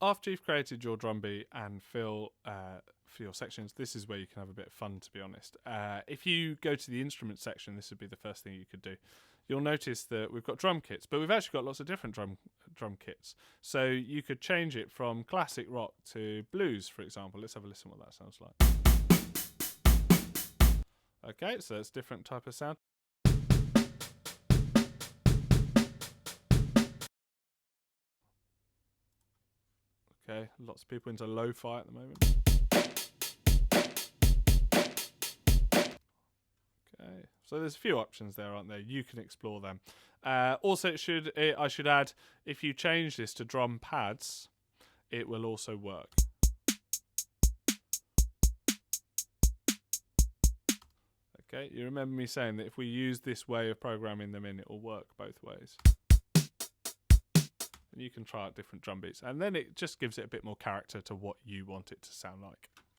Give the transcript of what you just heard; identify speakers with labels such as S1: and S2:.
S1: after you've created your drum beat and fill for your sections, this is where you can have a bit of fun, to be honest. If you go to the instrument section, this would be the first thing you could do. You'll notice that we've got drum kits, but we've actually got lots of different drum kits. So you could change it from classic rock to blues, for example. Let's have a listen what that sounds like. Okay, so it's a different type of sound. Okay, lots of people into lo-fi at the moment. Okay, so there's a few options there, aren't there? You can explore them. Also, I should add, if you change this to drum pads, it will also work. Okay, you remember me saying that if we use this way of programming them in, it will work both ways. And you can try out different drum beats, and then it just gives it a bit more character to what you want it to sound like.